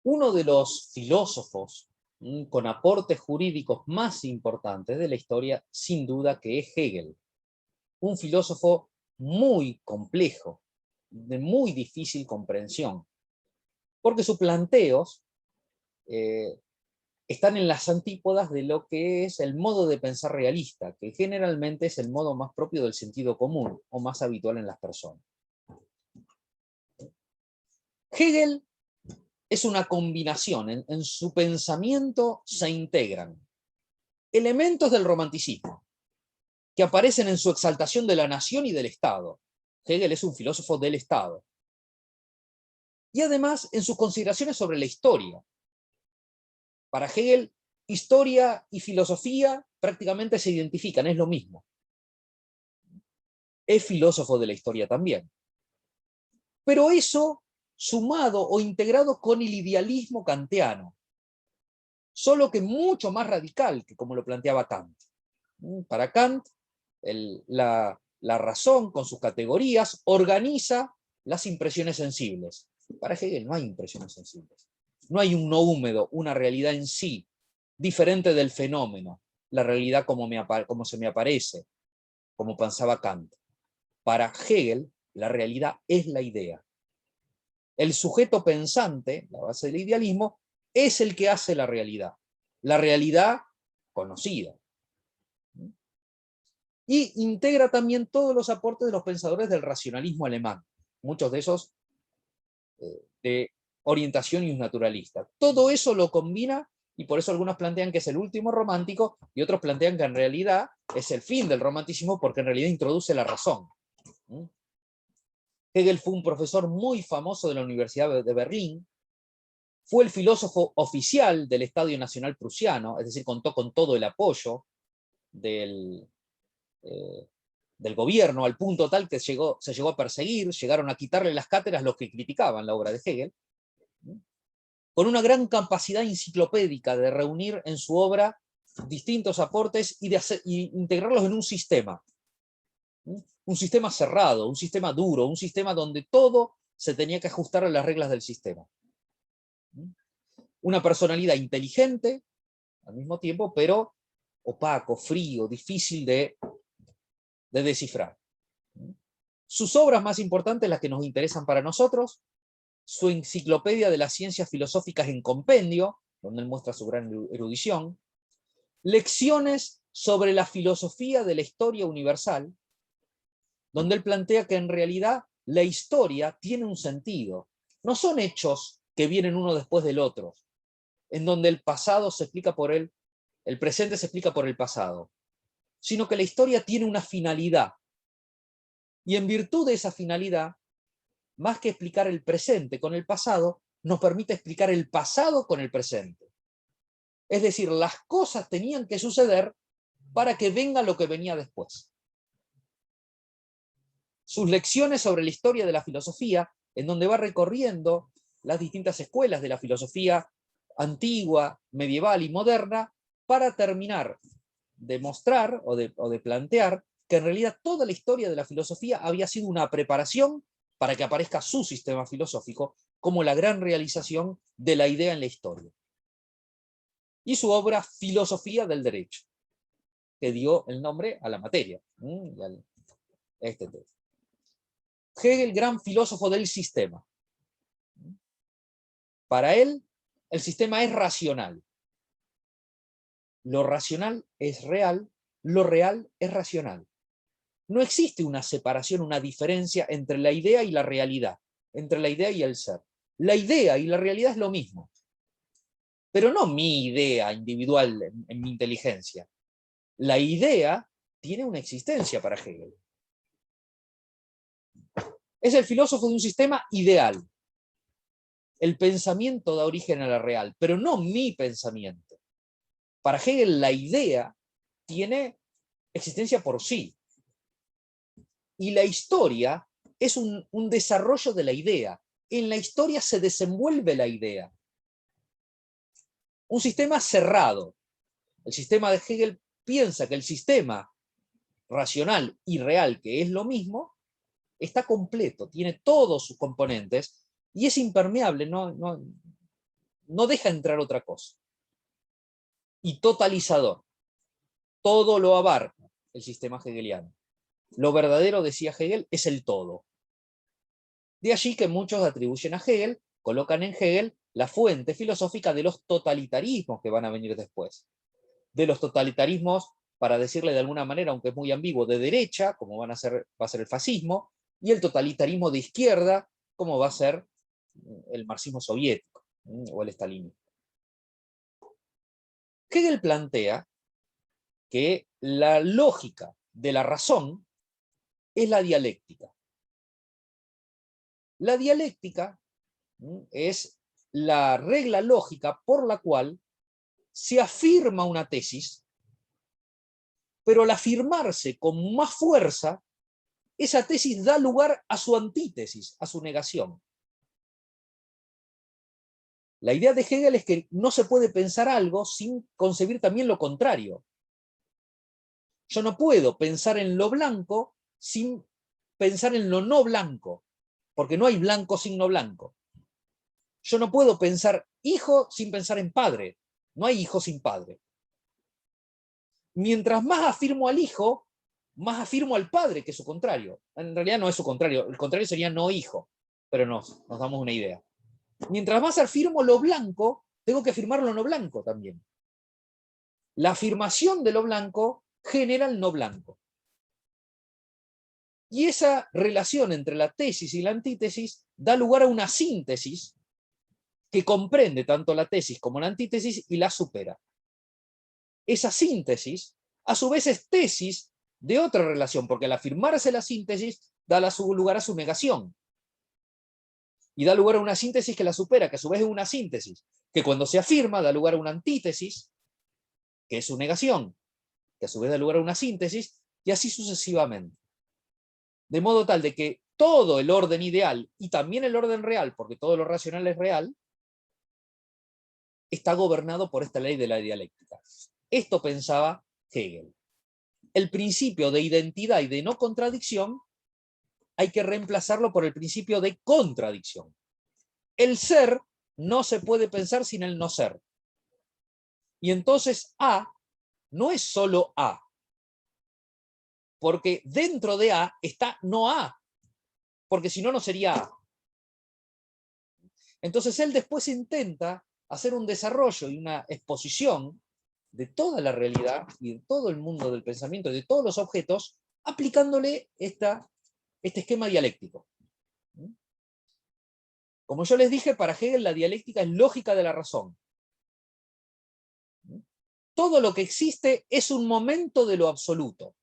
Uno de los filósofos con aportes jurídicos más importantes de la historia, sin duda que es Hegel. Un filósofo muy complejo, de muy difícil comprensión, porque sus planteos están en las antípodas de lo que es el modo de pensar realista, que generalmente es el modo más propio del sentido común, o más habitual en las personas. Hegel es una combinación, en su pensamiento se integran elementos del romanticismo, que aparecen en su exaltación de la nación y del Estado. Hegel es un filósofo del Estado. Y además en sus consideraciones sobre la historia. Para Hegel, historia y filosofía prácticamente se identifican, es lo mismo. Es filósofo de la historia también. Pero eso sumado o integrado con el idealismo kantiano, solo que mucho más radical que como lo planteaba Kant. Para Kant, la razón con sus categorías organiza las impresiones sensibles. Para Hegel no hay impresiones sensibles. No hay un no húmedo, una realidad en sí, diferente del fenómeno, la realidad como se me aparece, como pensaba Kant. Para Hegel, la realidad es la idea. El sujeto pensante, la base del idealismo, es el que hace la realidad conocida. Y integra también todos los aportes de los pensadores del racionalismo alemán, muchos de esos de orientación naturalista. Todo eso lo combina, y por eso algunos plantean que es el último romántico, y otros plantean que en realidad es el fin del romanticismo, porque en realidad introduce la razón. Hegel fue un profesor muy famoso de la Universidad de Berlín, fue el filósofo oficial del Estadio Nacional Prusiano, es decir, contó con todo el apoyo del gobierno, al punto tal que se llegó a perseguir, llegaron a quitarle las cátedras los que criticaban la obra de Hegel, con una gran capacidad enciclopédica de reunir en su obra distintos aportes y integrarlos en un sistema cerrado, un sistema duro, un sistema donde todo se tenía que ajustar a las reglas del sistema. Una personalidad inteligente, al mismo tiempo, pero opaco, frío, difícil de descifrar. Sus obras más importantes, las que nos interesan para nosotros, su enciclopedia de las ciencias filosóficas en compendio, donde él muestra su gran erudición, lecciones sobre la filosofía de la historia universal, donde él plantea que en realidad la historia tiene un sentido. No son hechos que vienen uno después del otro, en donde el pasado se explica por el presente se explica por el pasado, sino que la historia tiene una finalidad. Y en virtud de esa finalidad, más que explicar el presente con el pasado, nos permite explicar el pasado con el presente. Es decir, las cosas tenían que suceder para que venga lo que venía después. Sus lecciones sobre la historia de la filosofía, en donde va recorriendo las distintas escuelas de la filosofía antigua, medieval y moderna, para terminar de mostrar o de plantear que en realidad toda la historia de la filosofía había sido una preparación para que aparezca su sistema filosófico como la gran realización de la idea en la historia. Y su obra Filosofía del Derecho, que dio el nombre a la materia. Hegel, gran filósofo del sistema. Para él, el sistema es racional. Lo racional es real, lo real es racional. No existe una separación, una diferencia entre la idea y la realidad, entre la idea y el ser. La idea y la realidad es lo mismo. Pero no mi idea individual en mi inteligencia. La idea tiene una existencia para Hegel. Es el filósofo de un sistema ideal. El pensamiento da origen a la real, pero no mi pensamiento. Para Hegel la idea tiene existencia por sí. Y la historia es un desarrollo de la idea. En la historia se desenvuelve la idea. Un sistema cerrado. El sistema de Hegel piensa que el sistema racional y real, que es lo mismo, está completo, tiene todos sus componentes y es impermeable, no deja entrar otra cosa. Y totalizador. Todo lo abarca el sistema hegeliano. Lo verdadero, decía Hegel, es el todo. De allí que muchos atribuyen a Hegel, colocan en Hegel la fuente filosófica de los totalitarismos que van a venir después. De los totalitarismos, para decirle de alguna manera, aunque es muy ambiguo, de derecha, como va a ser el fascismo, y el totalitarismo de izquierda, como va a ser el marxismo soviético o el estalinismo. Hegel plantea que la lógica de la razón es la dialéctica. La dialéctica es la regla lógica por la cual se afirma una tesis, pero al afirmarse con más fuerza, esa tesis da lugar a su antítesis, a su negación. La idea de Hegel es que no se puede pensar algo sin concebir también lo contrario. Yo no puedo pensar en lo blanco sin pensar en lo no blanco, porque no hay blanco sin no blanco. Yo no puedo pensar hijo sin pensar en padre, no hay hijo sin padre. Mientras más afirmo al hijo, más afirmo al padre, que es su contrario. En realidad no es su contrario, el contrario sería no hijo, pero nos damos una idea. Mientras más afirmo lo blanco, tengo que afirmar lo no blanco también. La afirmación de lo blanco genera el no blanco. Y esa relación entre la tesis y la antítesis da lugar a una síntesis que comprende tanto la tesis como la antítesis y la supera. Esa síntesis, a su vez, es tesis de otra relación, porque al afirmarse la síntesis, da lugar a su negación. Y da lugar a una síntesis que la supera, que a su vez es una síntesis, que cuando se afirma da lugar a una antítesis, que es su negación, que a su vez da lugar a una síntesis, y así sucesivamente. De modo tal de que todo el orden ideal, y también el orden real, porque todo lo racional es real, está gobernado por esta ley de la dialéctica. Esto pensaba Hegel. El principio de identidad y de no contradicción hay que reemplazarlo por el principio de contradicción. El ser no se puede pensar sin el no ser. Y entonces A no es solo A, porque dentro de A está no A, porque si no, no sería A. Entonces él después intenta hacer un desarrollo y una exposición de toda la realidad y de todo el mundo del pensamiento y de todos los objetos, aplicándole este esquema dialéctico. Como yo les dije, para Hegel la dialéctica es lógica de la razón. Todo lo que existe es un momento de lo absoluto.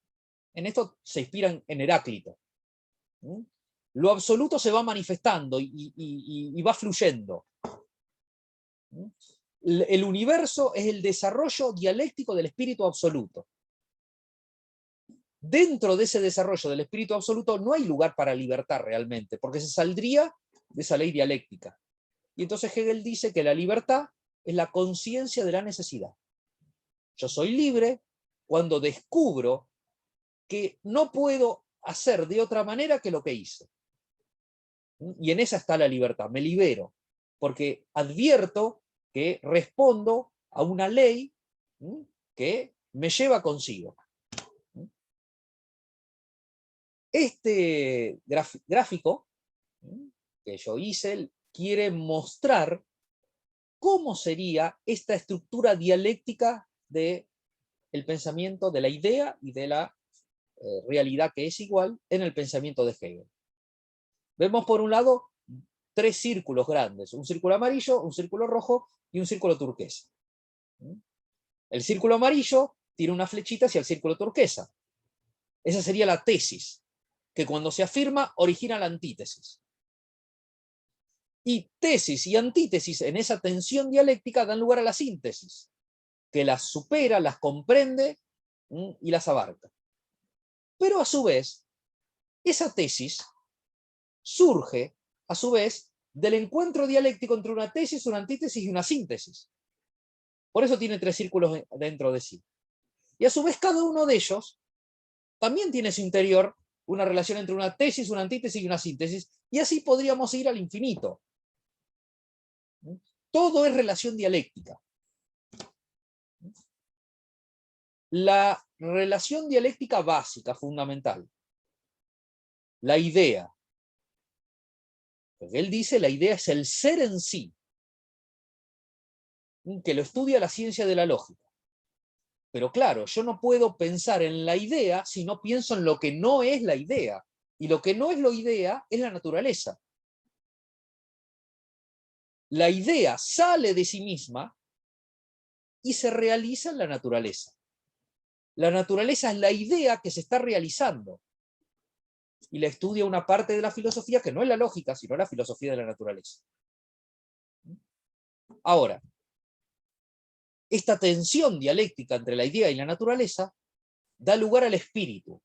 En esto se inspiran en Heráclito. Lo absoluto se va manifestando y va fluyendo. El universo es el desarrollo dialéctico del espíritu absoluto. Dentro de ese desarrollo del espíritu absoluto no hay lugar para libertad realmente, porque se saldría de esa ley dialéctica. Y entonces Hegel dice que la libertad es la conciencia de la necesidad. Yo soy libre cuando descubro que no puedo hacer de otra manera que lo que hice. Y en esa está la libertad, me libero, porque advierto que respondo a una ley que me lleva consigo. Este gráfico que yo hice quiere mostrar cómo sería esta estructura dialéctica del pensamiento, de la idea y de la realidad que es igual en el pensamiento de Hegel. Vemos por un lado tres círculos grandes, un círculo amarillo, un círculo rojo y un círculo turquesa. El círculo amarillo tiene una flechita hacia el círculo turquesa. Esa sería la tesis, que cuando se afirma origina la antítesis. Y tesis y antítesis en esa tensión dialéctica dan lugar a la síntesis, que las supera, las comprende y las abarca. Pero a su vez, esa tesis surge, a su vez, del encuentro dialéctico entre una tesis, una antítesis y una síntesis. Por eso tiene tres círculos dentro de sí. Y a su vez, cada uno de ellos también tiene en su interior una relación entre una tesis, una antítesis y una síntesis, y así podríamos ir al infinito. Todo es relación dialéctica. La relación dialéctica básica, fundamental. La idea. Porque él dice, la idea es el ser en sí, que lo estudia la ciencia de la lógica. Pero claro, yo no puedo pensar en la idea si no pienso en lo que no es la idea. Y lo que no es la idea es la naturaleza. La idea sale de sí misma y se realiza en la naturaleza. La naturaleza es la idea que se está realizando. Y la estudia una parte de la filosofía que no es la lógica, sino la filosofía de la naturaleza. Ahora, esta tensión dialéctica entre la idea y la naturaleza da lugar al espíritu.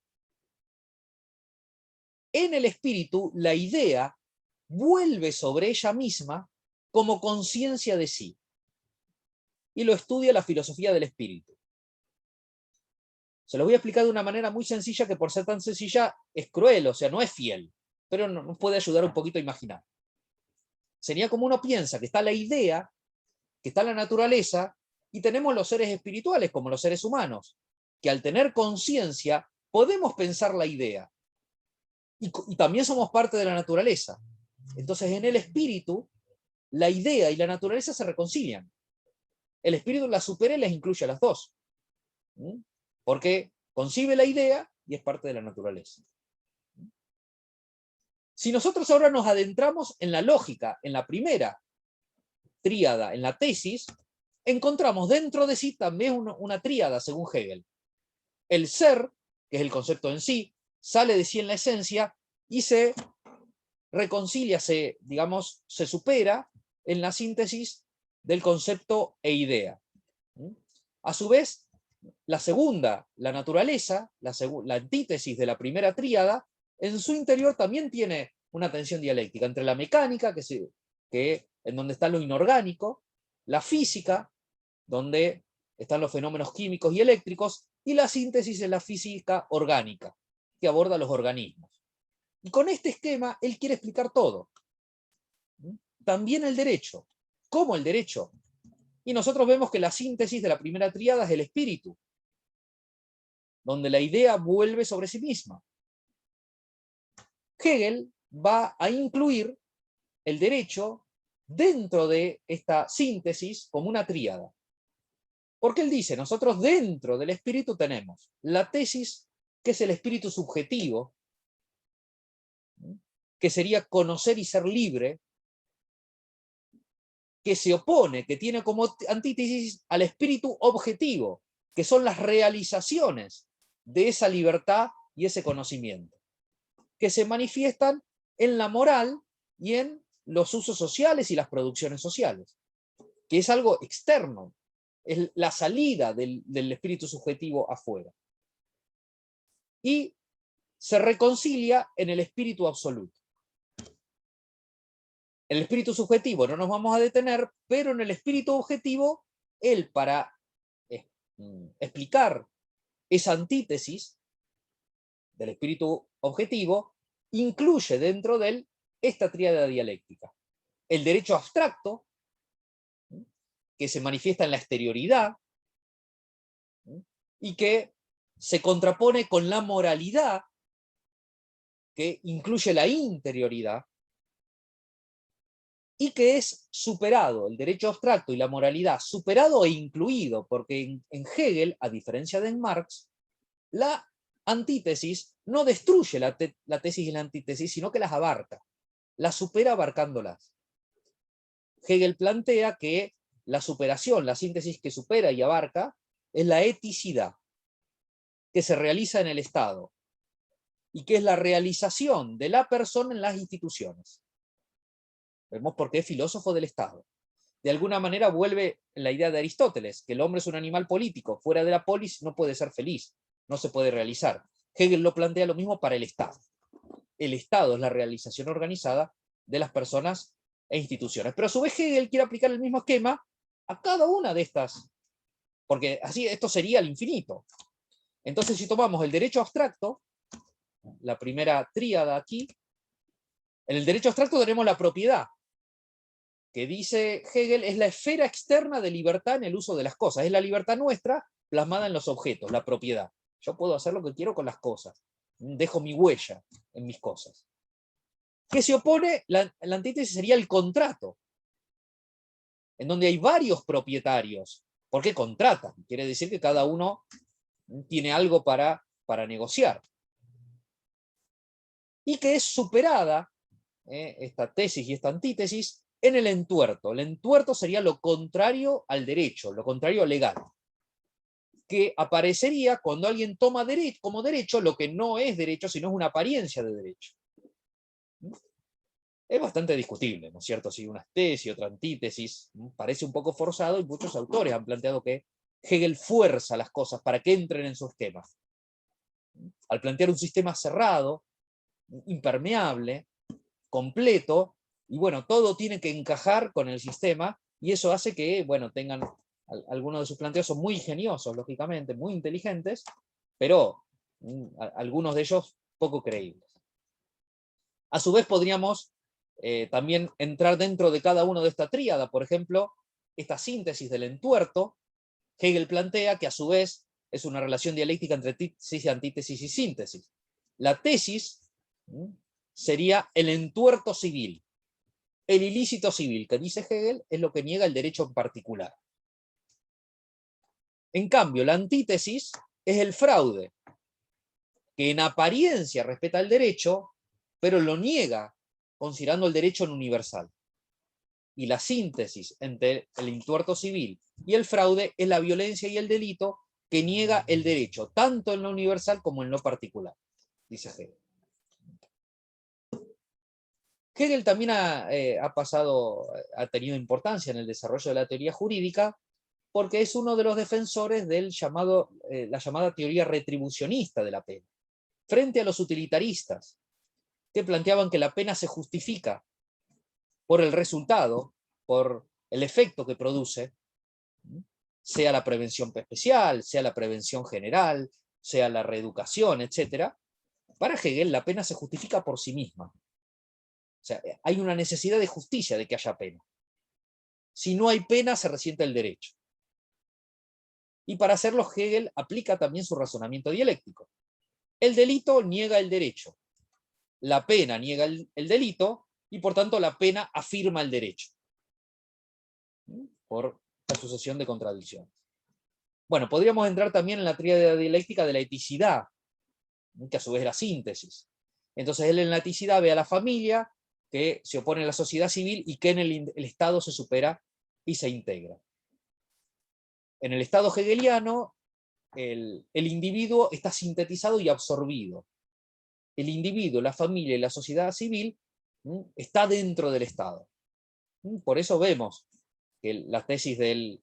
En el espíritu, la idea vuelve sobre ella misma como conciencia de sí. Y lo estudia la filosofía del espíritu. Se lo voy a explicar de una manera muy sencilla que por ser tan sencilla es cruel, o sea, no es fiel, pero nos puede ayudar un poquito a imaginar. Sería como uno piensa que está la idea, que está la naturaleza, y tenemos los seres espirituales como los seres humanos, que al tener conciencia podemos pensar la idea. Y también somos parte de la naturaleza. Entonces en el espíritu, la idea y la naturaleza se reconcilian. El espíritu las supera y las incluye a las dos. Porque concibe la idea y es parte de la naturaleza. Si nosotros ahora nos adentramos en la lógica, en la primera tríada, en la tesis, encontramos dentro de sí también una tríada, según Hegel. El ser, que es el concepto en sí, sale de sí en la esencia y se reconcilia, digamos, se supera en la síntesis del concepto e idea. A su vez, la segunda, la naturaleza, la antítesis de la primera tríada, en su interior también tiene una tensión dialéctica entre la mecánica, en donde está lo inorgánico, la física, donde están los fenómenos químicos y eléctricos, y la síntesis en la física orgánica, que aborda los organismos. Y con este esquema, él quiere explicar todo. También el derecho. ¿Cómo el derecho? Y nosotros vemos que la síntesis de la primera tríada es el espíritu, donde la idea vuelve sobre sí misma. Hegel va a incluir el derecho dentro de esta síntesis como una tríada. Porque él dice, nosotros dentro del espíritu tenemos la tesis, que es el espíritu subjetivo, que sería conocer y ser libre, que se opone, que tiene como antítesis al espíritu objetivo, que son las realizaciones de esa libertad y ese conocimiento, que se manifiestan en la moral y en los usos sociales y las producciones sociales, que es algo externo, es la salida del espíritu subjetivo afuera. Y se reconcilia en el espíritu absoluto. En el espíritu subjetivo no nos vamos a detener, pero en el espíritu objetivo, él, para explicar esa antítesis del espíritu objetivo, incluye dentro de él esta tríada dialéctica. El derecho abstracto, que se manifiesta en la exterioridad, y que se contrapone con la moralidad, que incluye la interioridad, y que es superado, el derecho abstracto y la moralidad, superado e incluido, porque en Hegel, a diferencia de en Marx, la antítesis no destruye la tesis y la antítesis, sino que las abarca, las supera abarcándolas. Hegel plantea que la superación, la síntesis que supera y abarca, es la eticidad, que se realiza en el Estado, y que es la realización de la persona en las instituciones. Vemos por qué es filósofo del Estado. De alguna manera vuelve la idea de Aristóteles, que el hombre es un animal político, fuera de la polis no puede ser feliz, no se puede realizar. Hegel lo plantea lo mismo para el Estado. El Estado es la realización organizada de las personas e instituciones. Pero a su vez Hegel quiere aplicar el mismo esquema a cada una de estas, porque así esto sería el infinito. Entonces, si tomamos el derecho abstracto, la primera tríada aquí, en el derecho abstracto tenemos la propiedad, que dice Hegel es la esfera externa de libertad en el uso de las cosas. Es la libertad nuestra plasmada en los objetos, la propiedad. Yo puedo hacer lo que quiero con las cosas. Dejo mi huella en mis cosas. ¿Qué se opone? La antítesis sería el contrato, en donde hay varios propietarios. ¿Por qué contratan? Quiere decir que cada uno tiene algo para negociar. Y que es superada esta tesis y esta antítesis en el entuerto. El entuerto sería lo contrario al derecho, lo contrario al legal, que aparecería cuando alguien toma como derecho lo que no es derecho, sino es una apariencia de derecho. Es bastante discutible, ¿no es cierto? Si una tesis, otra antítesis, parece un poco forzado, y muchos autores han planteado que Hegel fuerza las cosas para que entren en su esquema. Al plantear un sistema cerrado, impermeable, completo, y bueno, todo tiene que encajar con el sistema, y eso hace que, bueno, tengan, algunos de sus planteos son muy ingeniosos, lógicamente, muy inteligentes, pero algunos de ellos poco creíbles. A su vez podríamos también entrar dentro de cada uno de esta tríada, por ejemplo, esta síntesis del entuerto. Hegel plantea que a su vez es una relación dialéctica entre tesis, antítesis y síntesis. La tesis sería el entuerto civil. El ilícito civil, que dice Hegel, es lo que niega el derecho en particular. En cambio, la antítesis es el fraude, que en apariencia respeta el derecho, pero lo niega considerando el derecho en universal. Y la síntesis entre el entuerto civil y el fraude es la violencia y el delito que niega el derecho, tanto en lo universal como en lo particular, dice Hegel. Hegel también ha tenido importancia en el desarrollo de la teoría jurídica porque es uno de los defensores del la llamada teoría retribucionista de la pena, frente a los utilitaristas, que planteaban que la pena se justifica por el resultado, por el efecto que produce, sea la prevención especial, sea la prevención general, sea la reeducación, etc. Para Hegel la pena se justifica por sí misma. O sea, hay una necesidad de justicia de que haya pena. Si no hay pena, se resiente el derecho. Y para hacerlo, Hegel aplica también su razonamiento dialéctico. El delito niega el derecho, la pena niega el delito, y por tanto la pena afirma el derecho. Por la sucesión de contradicciones. Bueno, podríamos entrar también en la tríada dialéctica de la eticidad, que a su vez es la síntesis. Entonces él en la eticidad ve a la familia, que se opone a la sociedad civil y que en el Estado se supera y se integra. En el Estado hegeliano, el individuo está sintetizado y absorbido. El individuo, la familia y la sociedad civil está dentro del Estado. Por eso vemos que la tesis del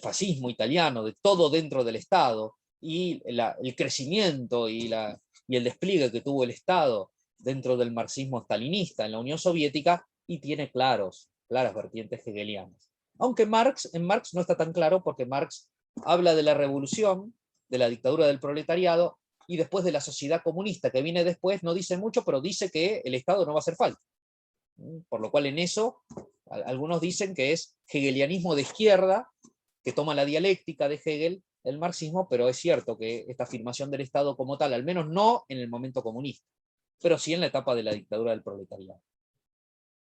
fascismo italiano, de todo dentro del Estado, y el crecimiento y el despliegue que tuvo el Estado dentro del marxismo stalinista en la Unión Soviética, y tiene claras vertientes hegelianas. Aunque en Marx no está tan claro, porque Marx habla de la revolución, de la dictadura del proletariado, y después de la sociedad comunista que viene después, no dice mucho, pero dice que el Estado no va a hacer falta. Por lo cual en eso, algunos dicen que es hegelianismo de izquierda, que toma la dialéctica de Hegel, el marxismo, pero es cierto que esta afirmación del Estado como tal, al menos no en el momento comunista, pero sí en la etapa de la dictadura del proletariado.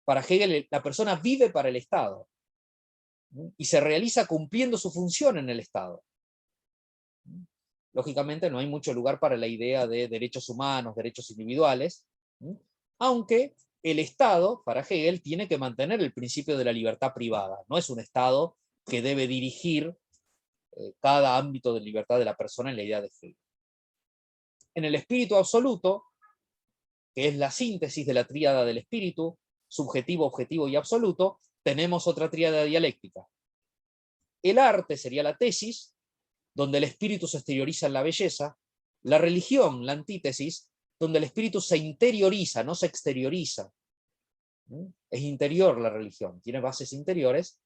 Para Hegel, la persona vive para el Estado, y se realiza cumpliendo su función en el Estado. Lógicamente no hay mucho lugar para la idea de derechos humanos, derechos individuales, aunque el Estado, para Hegel, tiene que mantener el principio de la libertad privada. No es un Estado que debe dirigir cada ámbito de libertad de la persona en la idea de Hegel. En el espíritu absoluto, que es la síntesis de la tríada del espíritu, subjetivo, objetivo y absoluto, tenemos otra tríada dialéctica. El arte sería la tesis, donde el espíritu se exterioriza en la belleza; la religión, la antítesis, donde el espíritu se interioriza, no se exterioriza. Es interior la religión, tiene bases interiores,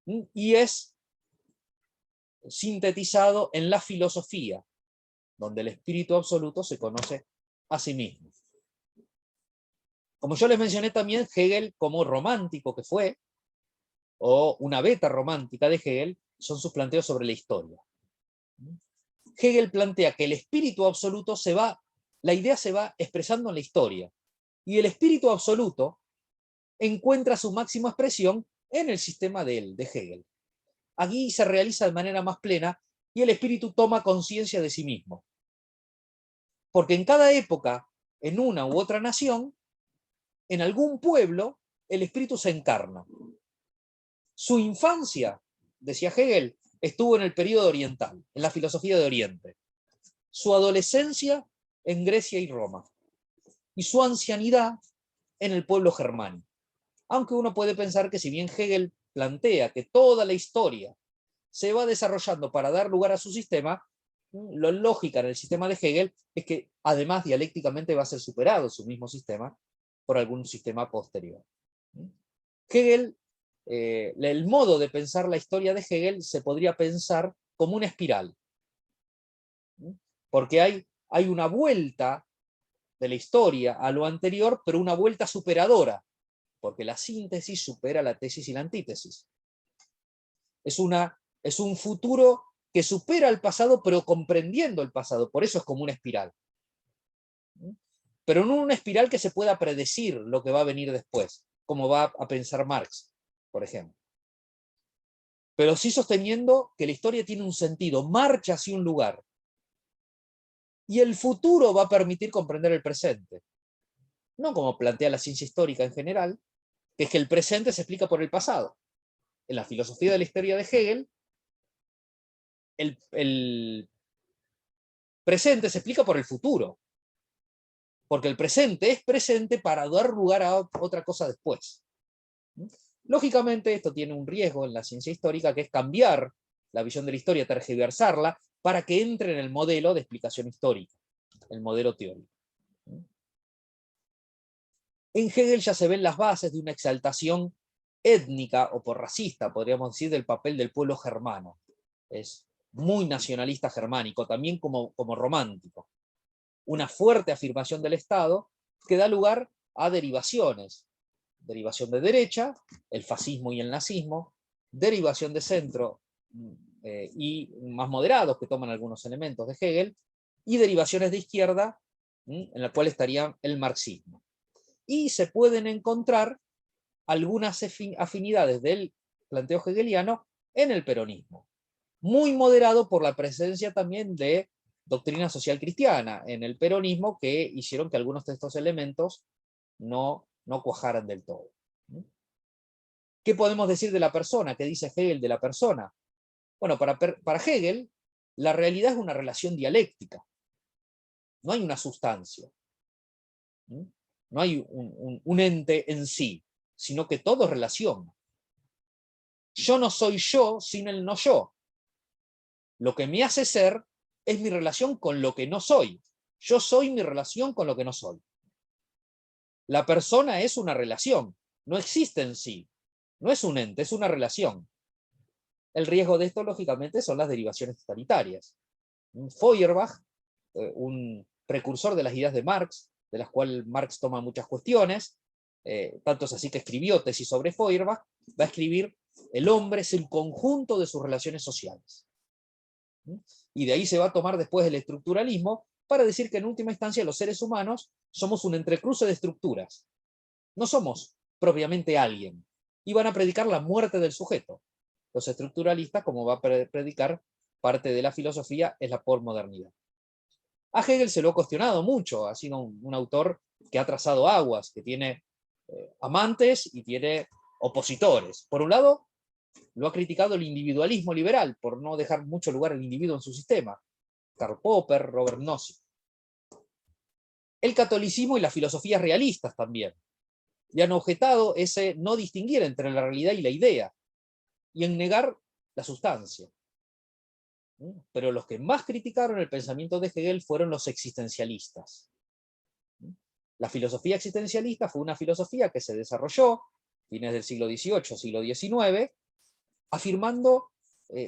y es sintetizado en la filosofía, donde el espíritu absoluto se conoce a sí mismo. Como yo les mencioné también, Hegel como romántico que fue, o una beta romántica de Hegel, son sus planteos sobre la historia. Hegel plantea que el espíritu absoluto la idea se va expresando en la historia, y el espíritu absoluto encuentra su máxima expresión en el sistema de Hegel. Aquí se realiza de manera más plena y el espíritu toma conciencia de sí mismo. Porque en cada época, en una u otra nación, en algún pueblo, el espíritu se encarna. Su infancia, decía Hegel, estuvo en el período oriental, en la filosofía de Oriente. Su adolescencia en Grecia y Roma. Y su ancianidad en el pueblo germánico. Aunque uno puede pensar que si bien Hegel plantea que toda la historia se va desarrollando para dar lugar a su sistema, la lógica en el sistema de Hegel es que además dialécticamente va a ser superado su mismo sistema por algún sistema posterior. Hegel, el modo de pensar la historia de Hegel se podría pensar como una espiral, porque hay una vuelta de la historia a lo anterior, pero una vuelta superadora, porque la síntesis supera la tesis y la antítesis. Es un futuro que supera el pasado, pero comprendiendo el pasado, por eso es como una espiral. Pero no una espiral que se pueda predecir lo que va a venir después, como va a pensar Marx, por ejemplo. Pero sí sosteniendo que la historia tiene un sentido, marcha hacia un lugar. Y el futuro va a permitir comprender el presente. No como plantea la ciencia histórica en general, que es que el presente se explica por el pasado. En la filosofía de la historia de Hegel, el presente se explica por el futuro. Porque el presente es presente para dar lugar a otra cosa después. Lógicamente esto tiene un riesgo en la ciencia histórica, que es cambiar la visión de la historia, tergiversarla, para que entre en el modelo de explicación histórica, el modelo teórico. En Hegel ya se ven las bases de una exaltación étnica o por racista, podríamos decir, del papel del pueblo germano. Es muy nacionalista germánico, también como romántico. Una fuerte afirmación del Estado que da lugar a derivaciones. Derivación de derecha, el fascismo y el nazismo, derivación de centro y más moderados que toman algunos elementos de Hegel, y derivaciones de izquierda, en la cual estaría el marxismo. Y se pueden encontrar algunas afinidades del planteo hegeliano en el peronismo, muy moderado por la presencia también de doctrina social cristiana en el peronismo, que hicieron que algunos de estos elementos no cuajaran del todo. ¿Qué podemos decir de la persona? ¿Qué dice Hegel de la persona? Bueno, para Hegel, la realidad es una relación dialéctica. No hay una sustancia. No hay un ente en sí, sino que todo es relación. Yo no soy yo sin el no yo. Lo que me hace ser es mi relación con lo que no soy. Yo soy mi relación con lo que no soy. La persona es una relación, no existe en sí. No es un ente, es una relación. El riesgo de esto, lógicamente, son las derivaciones totalitarias. Feuerbach, un precursor de las ideas de Marx, de las cuales Marx toma muchas cuestiones, tanto es así que escribió tesis sobre Feuerbach, va a escribir: el hombre es el conjunto de sus relaciones sociales. Y de ahí se va a tomar después el estructuralismo para decir que en última instancia los seres humanos somos un entrecruce de estructuras. No somos propiamente alguien. Y van a predicar la muerte del sujeto. Los estructuralistas, como va a predicar parte de la filosofía, es la posmodernidad. A Hegel se lo ha cuestionado mucho, ha sido un autor que ha trazado aguas, que tiene amantes y tiene opositores. Por un lado, lo ha criticado el individualismo liberal, por no dejar mucho lugar al individuo en su sistema. Karl Popper, Robert Nozick. El catolicismo y las filosofías realistas también. Y han objetado ese no distinguir entre la realidad y la idea, y en negar la sustancia. Pero los que más criticaron el pensamiento de Hegel fueron los existencialistas. La filosofía existencialista fue una filosofía que se desarrolló fines del siglo XVIII, siglo XIX, afirmando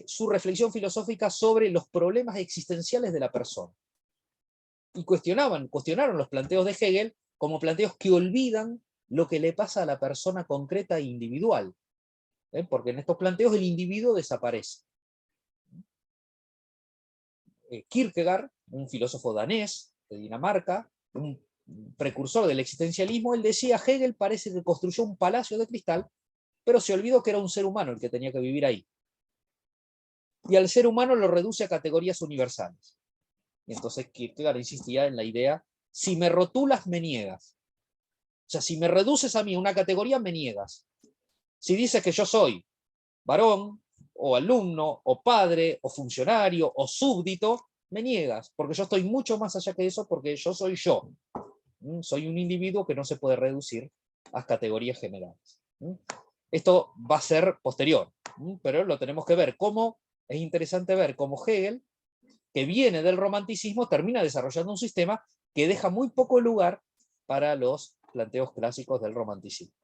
su reflexión filosófica sobre los problemas existenciales de la persona. Y cuestionaron los planteos de Hegel como planteos que olvidan lo que le pasa a la persona concreta e individual. Porque en estos planteos el individuo desaparece. Kierkegaard, un filósofo danés de Dinamarca, un precursor del existencialismo, él decía: Hegel parece que construyó un palacio de cristal, pero se olvidó que era un ser humano el que tenía que vivir ahí. Y al ser humano lo reduce a categorías universales. Y entonces Kierkegaard insistía en la idea: si me rotulas, me niegas. O sea, si me reduces a mí a una categoría, me niegas. Si dices que yo soy varón, o alumno, o padre, o funcionario, o súbdito, me niegas, porque yo estoy mucho más allá que eso, porque yo soy yo. Soy un individuo que no se puede reducir a categorías generales. Esto va a ser posterior, pero lo tenemos que ver. Es interesante ver cómo Hegel, que viene del romanticismo, termina desarrollando un sistema que deja muy poco lugar para los planteos clásicos del romanticismo.